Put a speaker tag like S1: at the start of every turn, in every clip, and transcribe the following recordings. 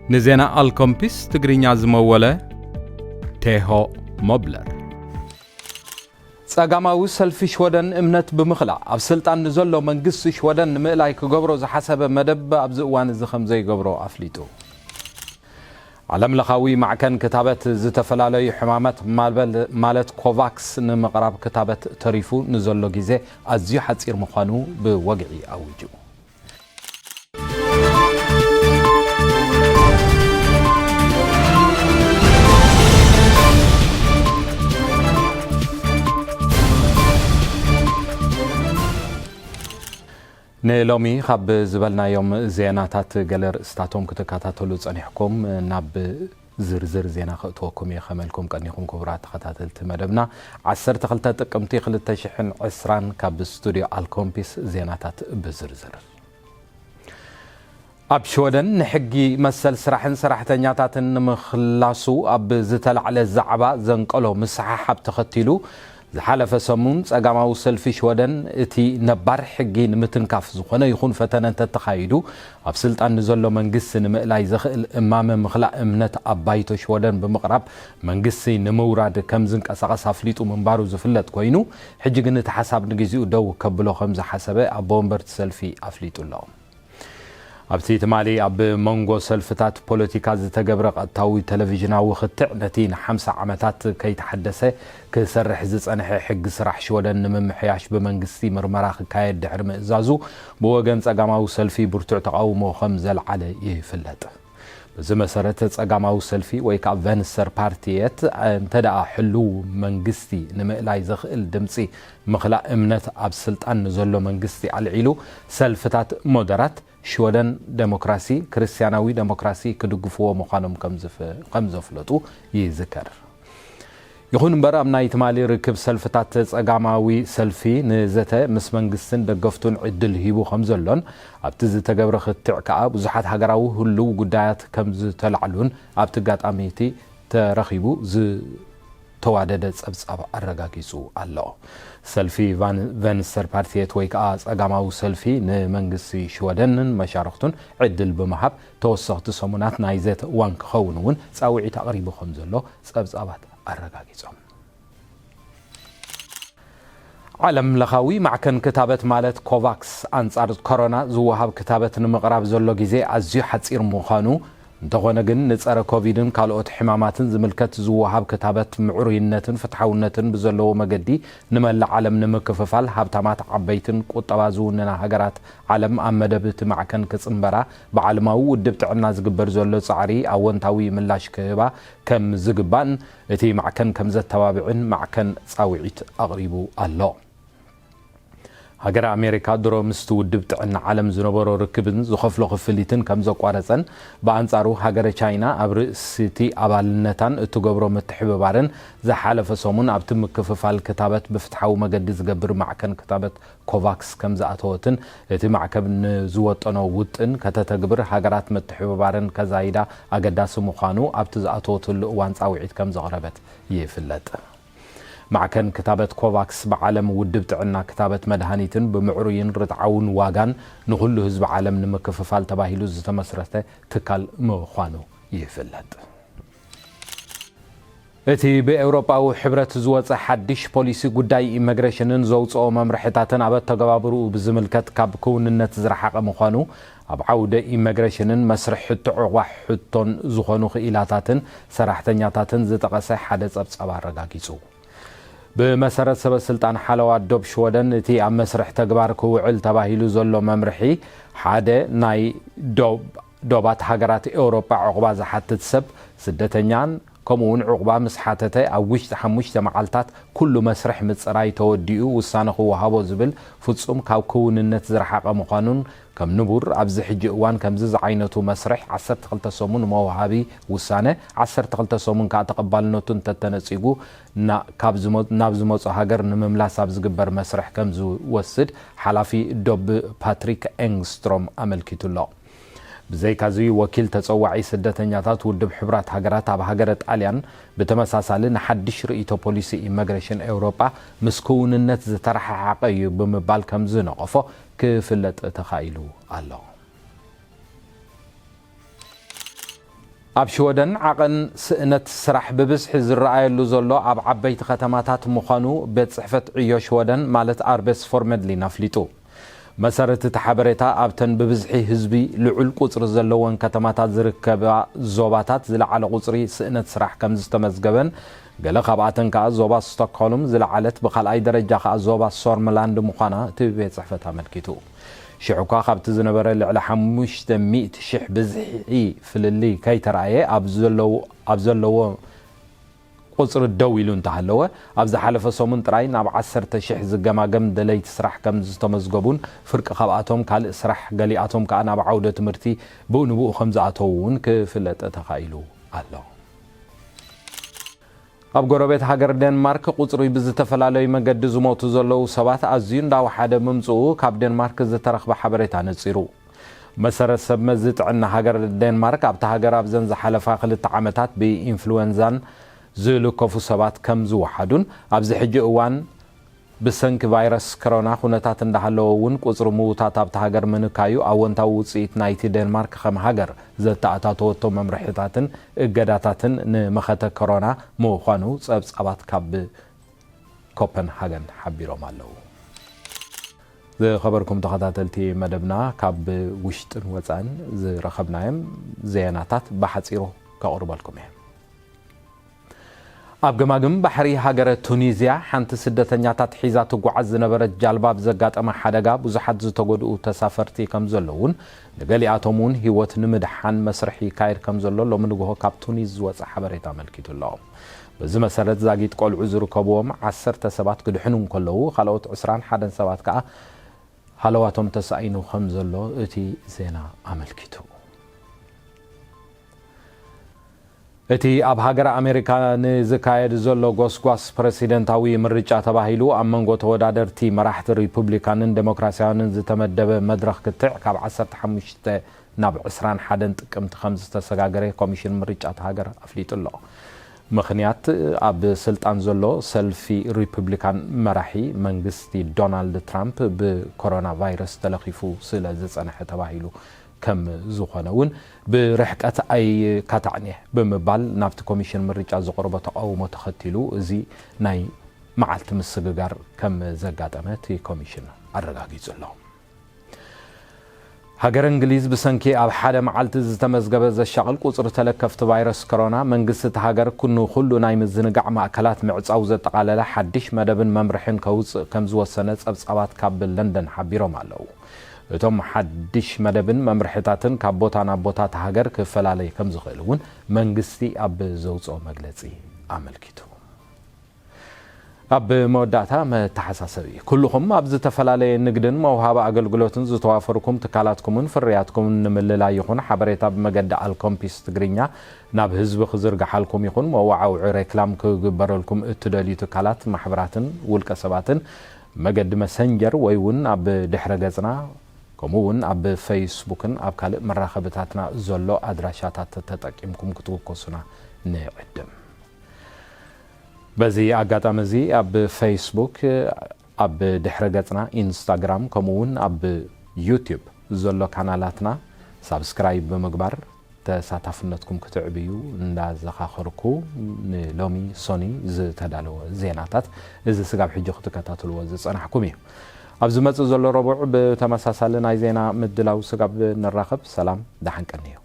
S1: نزينا الكومبيس تقرين عزموله تيهو موبلر ጸጋማዊ ሰልፊ ሽወደን እምነት ብምኽላዕ ኣብ ስልጣን ንዘሎ መንግስቲ ሽወደን ንምእላይ ክገብሮ ዝሓሰበ መደብ ኣብዚ እዋን እዚ ከም ዘይገብሮ ኣፍሊጡ ዓለም ለኻዊ ማዕከን ክታበት ዝተፈላለዩ ሕማማት ማለት ኮቫክስ ንምቕራብ ክታበት ተሪፉ ንዘሎ ግዜ ኣዝዩ ሓፂር ምዃኑ ብወግዒ ኣውጁ نلومي خب زبلنا يوم زيناتات قلر استاتهم كتكاتاتلو صنيحكم ناب زرزر زينا خطوكم يخملكم قنيكم كبرات تخاتلت مدبنا 10 تخلت تقمتي 2020 كاب استوديو الكومبيس زيناتات بزرزر اب شودن نحقي مسل سراحتنياتاتن مخلاسو اب زتلعل الزعبا زنقلو مسحاب تختيلو زحالف سمون ጸጋማዊ ሰልፊ ሽወደን እቲ ነባር ሕጊ ንምትንካፍ ዝኾነ ይኹን ፈተነ ተተኻይዱ ኣብ ስልጣን ንዘሎ መንግስቲ ንምእላይ ዝኽእል እማመ ምኽላእ እምነት ኣባይቶ ሽወደን ብምቕራብ መንግስቲ ንምውራድ ከም ዝንቀሳቐስ ኣፍሊጡ ምንባሩ ዝፍለጥ ኮይኑ ሕጂ ግን እቲ ሓሳብ ንግዚኡ ደው ከብሎ ከም ዝሓሰበ ኣብ ወንበርቲ ሰልፊ ኣፍሊጡ ኣሎ ኣብቲ ትማሊ ኣብ መንጎ ሰልፍታት ፖለቲካ ዝተገብረ ቀጥታዊ ቴሌቪዥናዊ ክትዕ ነቲ ን50 ዓመታት ከይተሐደሰ ክሰርሕ ዝጸንሐ ሕጊ ስራሕ ሽወደን ንምምሕያሽ ብመንግስቲ ምርመራ ክካየድ ድሕሪ ምእዛዙ ብወገን ጸጋማዊ ሰልፊ ብርቱዕ ተቃውሞ ከም ዘልዓለ ይፍለጥ በዚ መሰረት ጸጋማዊ ሰልፊ ወይ ከዓ ቨንሰር ፓርቲየት እንተደኣ ሕሉ መንግስቲ ንምእላይ ዝኽእል ድምፂ ምኽላእ እምነት ኣብ ስልጣን ንዘሎ መንግስቲ ኣልዒሉ ሰልፍታት ሞደራት ሽወደን ዴሞክራሲ ክርስቲያናዊ ዴሞክራሲ ክድግፍዎ ምዃኖም ከም ዘፍለጡ ይዝከር ይኹን እምበር ኣብ ናይ ትማሊ ርክብ ሰልፍታት ጸጋማዊ ሰልፊ ንዘተ ምስ መንግስትን ደገፍቱን ዕድል ሂቡ ከም ዘሎን ኣብቲ ዝተገብረ ክትዕ ከዓ ብዙሓት ሃገራዊ ህልው ጉዳያት ከም ዝተልዓሉን ኣብቲ ጋጣሚቲ ተረኺቡ ተዋደደ ጸብጻብ ኣረጋጊጹ ኣሎ ሰልፊ ቨንሰር ፓርቲየት ወይ ከዓ ጸጋማዊ ሰልፊ ንመንግስቲ ሽወደንን መሻርክቱን ዕድል ብምሃብ ተወሰኽቲ ሰሙናት ናይ ዘተ እዋን ክኸውን እውን ጻውዒት ኣቕሪቡ ከም ዘሎ ጸብጻባት ኣረጋጊጾም ዓለም ለኻዊ ማዕከን ክታበት ማለት ኮቫክስ ኣንጻር ኮሮና ዝወሃብ ክታበት ንምቕራብ ዘሎ ግዜ ኣዝዩ ሓፂር ምዃኑ እንተኾነ ግን ንጸረ ኮቪድን ካልኦት ሕማማትን ዝምልከት ዝወሃብ ክታበት ምዕሩይነትን ፍትሓውነትን ብዘለዎ መገዲ ንመላእ ዓለም ንምክፍፋል ሃብታማት ዓበይትን ቁጠባ ዝውንና ሃገራት ዓለም ኣብ መደብ እቲ ማዕከን ክጽምበራ ብዓለማዊ ውድብ ጥዕና ዝግበር ዘሎ ጻዕሪ ኣወንታዊ ምላሽ ክህባ ከም ዝግባእን እቲ ማዕከን ከም ዘተባብዕን ማዕከን ጻውዒት ኣቕሪቡ ኣሎ ሃገር ኣሜሪካ ድሮ ምስቲ ውድብ ጥዕና ዓለም ዝነበሮ ርክብን ዝኸፍሎ ክፍሊትን ከም ዘቋረፀን በኣንጻሩ ሃገር ቻይና ኣብ ርእሲቲ ኣባልነታን እትገብሮ ምትሕብባርን ዝሓለፈ ሰሙን ኣብቲ ምክፍፋል ክታበት ብፍትሓዊ መገዲ ዝገብር ማዕከን ክታበት ኮቫክስ ከም ዝኣተወትን እቲ ማዕከብ ንዝወጠኖ ውጥን ከተተግብር ሃገራት ምትሕብባርን ከዛይዳ ኣገዳሲ ምዃኑ ኣብቲ ዝኣተወትሉ እዋን ጻውዒት ከም ዘቕረበት ይፍለጥ معكن كتابة كوفاكس بعالم ودب تعنا كتابة مدهانيتن بمعروين رتعون واغان نقول حزب عالم نمكففال تباهيلو زتمسرته تكال مخوانو يفلت اتي بأوروبا وحبرة زوات حدش بوليسي قداي إيميغريشنن زوصو ممرحتاتن عبد تقبابرو بزملكت كاب كون النتزرحق مخوانو اب عوده إيميغريشنن مسرح تعوا حتون زخونو خيلاتاتن سراحتنياتاتن زتقسي حدث ابصاب رغاغيصو بمسارات سبب السلطان حلوات دوب شودن تي ام مسرح تغبار كوعل تباهيلو زلو ممرحي حاده ناي دوبات هاجرات اوروبا عقبه زحتت سب سدتنيان كمون عقبه مسحاتته او وشت حمشت معالتات كل مسرح مصراي توديو وسانه وهابو زبل فصوم كاو كوننت زرحقه مقانون كم نبور ابز حج اوان كم زز عينتو مسرح 12 سمون موهابي وسانه 12 سمون كتقبلنتون تتنصيغو نا كابزموت نابزموت هاجر نمملاس ابز جبر مسرح كم زو وسد حلافي دوب باتريك انغستروم املكيتولو بزي كازي وكيل تصوعي سدتنياتات ودب حبرات هاجرات اب هاجرت اليان بتمساسالن حدش رئيتو بوليسي إيميغريشن اوروبا مسكوننت زترح حقي بمبال كم زنقفو كفلت تخايلو الله ኣብ ሽወደን ዓቐን ስእነት ስራሕ ብብዝሒ ዝረኣየሉ ዘሎ ኣብ ዓበይቲ ከተማታት ምዃኑ ቤት ጽሕፈት ዕዮ ሽወደን ማለት ኣርቤስ ፎርመድሊን ኣፍሊጡ መሰረት እቲ ሓበሬታ ኣብተን ብብዝሒ ህዝቢ ልዑል ቁጽሪ ዘለወን ከተማታት ዝርከባ ዞባታት ዝለዓለ ቁጽሪ ስእነት ስራሕ ከም ዝተመዝገበን ገለ ካብኣተን ከዓ ዞባ ስቶክሆልም ዝለዓለት ብኻልኣይ ደረጃ ከዓ ዞባ ሶርምላንድ ምዃና እቲ ቤት ጽሕፈት ኣመልኪቱ ሽዑኳ ካብቲ ዝነበረ ልዕሊ 500,000 ብዝሒ ፍልሊ ከይተረኣየ ኣብ ዘለዎ ቁጽሪ ደው ኢሉ እንተሃለወ ኣብ ዝሓለፈ ሰሙን ጥራይ ናብ 10,000 ዝገማገም ደለይቲ ስራሕ ከም ዝተመዝገቡን ፍርቂ ካብኣቶም ካልእ ስራሕ ገሊኣቶም ከዓ ናብ ዓውደ ትምህርቲ ብኡንብኡ ከም ዝኣተው እውን ክፍለጥ ተኻኢሉ ኣሎ ኣብ ጎረቤት ሃገር ዴንማርክ ቁጽሪ ብዝተፈላለዩ መገዲ ዝሞቱ ዘለዉ ሰባት ኣዝዩ እንዳወሓደ ምምጽኡ ካብ ዴንማርክ ዝተረኽበ ሓበሬታ ነጺሩ መሰረት ሰብ መዚ ጥዕና ሃገር ዴንማርክ ኣብታ ሃገር ኣብ ዘን ዝሓለፋ 2 ዓመታት ብኢንፍሉዌንዛን ዝልከፉ ሰባት ከም ዝወሓዱን ኣብዚ ሕጂ እዋን ብሰንኪ ቫይረስ ኮሮና ኩነታት እንዳሃለዎ እውን ቁጽሪ ምዉታት ኣብታ ሃገር ምንካዩ ኣወንታዊ ውጽኢት ናይቲ ዴንማርክ ከም ሃገር ዘተኣታተወቶ መምርሒታትን እገዳታትን ንመኸተ ኮሮና ምዃኑ ጸብጻባት ካብ ኮፐንሃገን ሓቢሮም ኣለዉ ዝኸበርኩም ተኸታተልቲ መደብና ካብ ውሽጥን ወፃእን ዝረኸብናዮም ዜናታት ብሓጺሩ ከቕርበልኩም እየ ኣብ ገማግም ባሕሪ ሃገረ ቱኒዝያ ሓንቲ ስደተኛታት ሒዛ ትጓዓዝ ዝነበረት ጃልባ ብዘጋጠመ ሓደጋ ብዙሓት ዝተጎድኡ ተሳፈርቲ ከም ዘለውን ንገሊኣቶም እውን ህይወት ንምድሓን መስርሒ ይካየድ ከም ዘሎ ሎሚ ንግሆ ካብ ቱኒዝ ዝወፅእ ሓበሬታ ኣመልኪቱ ኣሎ በዚ መሰረት ዛጊት ቆልዑ ዝርከብዎም 10 ሰባት ክድሕኑ ከለዉ ካልኦት 21 ሰባት ከዓ ሃለዋቶም ተሳኢኑ ከም ዘሎ እቲ ዜና ኣመልኪቱ እቲ ኣብ ሃገር ኣሜሪካ ንዝካየድ ዘሎ ጎስጓስ ፕሬሲደንታዊ ምርጫ ተባሂሉ ኣብ መንጎ ተወዳደርቲ መራሕቲ ሪፑብሊካንን ዴሞክራሲያውያንን ዝተመደበ መድረኽ ክትዕ ካብ 15 ናብ 21 ጥቅምቲ ከም ዝተሰጋገረ ኮሚሽን ምርጫት ሃገር ኣፍሊጡ ኣሎ ምኽንያት ኣብ ስልጣን ዘሎ ሰልፊ ሪፑብሊካን መራሒ መንግስቲ ዶናልድ ትራምፕ ብኮሮና ቫይረስ ተለኺፉ ስለ ዝጸንሐ ተባሂሉ ከም ዝኾነውን ብርሕቀት ኣይ ካታዕኒየ ብምባል ናብቲ ኮሚሽን ምርጫ ዝቐርበ ተቃውሞ ተኸቲሉ እዚ ናይ መዓልቲ ምስግጋር ከም ዘጋጠመት ኮሚሽን ኣረጋጊጹ ኣሎ ሃገር እንግሊዝ ብሰንኪ ኣብ ሓደ መዓልቲ ዝተመዝገበ ዘሻቕል ቁጽሪ ተለከፍቲ ቫይረስ ኮሮና መንግስቲ ሃገር ኩሉ ናይ ምዝንጋዕ ማእከላት ምዕጻው ዘጠቓለለ ሓድሽ መደብን መምርሕን ከውፅእ ከም ዝወሰነ ጸብጻባት ካብ ለንደን ሓቢሮም ኣለዉ እቶም ሓድሽ መደብን መምርሕታትን ካብ ቦታ ናብ ቦታ ሃገር ክፈላለይ ከም ዝኽእል እውን መንግስቲ ኣብ ዘውፅኦ መግለጺ ኣመልኪቱ ኣብ መወዳእታ መተሓሳሰቢ ኩልኩም ኣብ ዝተፈላለዩ ንግድን መውሃባ ኣገልግሎትን ዝተዋፈርኩም ትካላትኩምን ፍርያትኩምን ንምልላይ ይኹን ሓበሬታ ብመገዲ ኣልኮምፒስ ትግርኛ ናብ ህዝቢ ክዝርግሓልኩም ይኹን መዋዓውዒ ሬክላም ክግበረልኩም እትደልዩ ትካላት ማሕበራትን ውልቀ ሰባትን መገዲ መሰንጀር ወይ እውን ኣብ ድሕረ ገጽና ከምኡውን ኣብ ፌስቡክን ኣብ ካልእ መራኸብታትና ዘሎ ኣድራሻታት ተጠቂምኩም ክትውከሱና ንዕድም በዚ ኣጋጣሚ እዚ ኣብ ፌስቡክ ኣብ ድሕረ ገጽና ኢንስታግራም ከምኡውን ኣብ ዩቲዩብ ዘሎ ካናላትና ሳብስክራይብ ብምግባር ተሳታፍነትኩም ክትዕብዩ እንዳዘኻኸርኩ ንሎሚ ሶኒ ዝተዳለወ ዜናታት እዚ ስጋብ ሕጂ ክትከታተልዎ ዝጸናሕኩም እዩ ኣብዚ መጽእ ዘሎ ረቡዕ ብተመሳሳሊ ናይ ዜና ምድላው ስጋብ ንራኸብ ሰላም ዳሓንቀኒ እዩ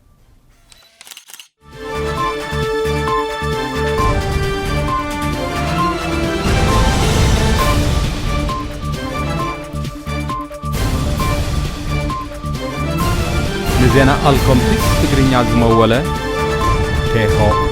S1: ንዜና ኣልኮምፒስ ትግርኛ ዝመወለ ኬሆ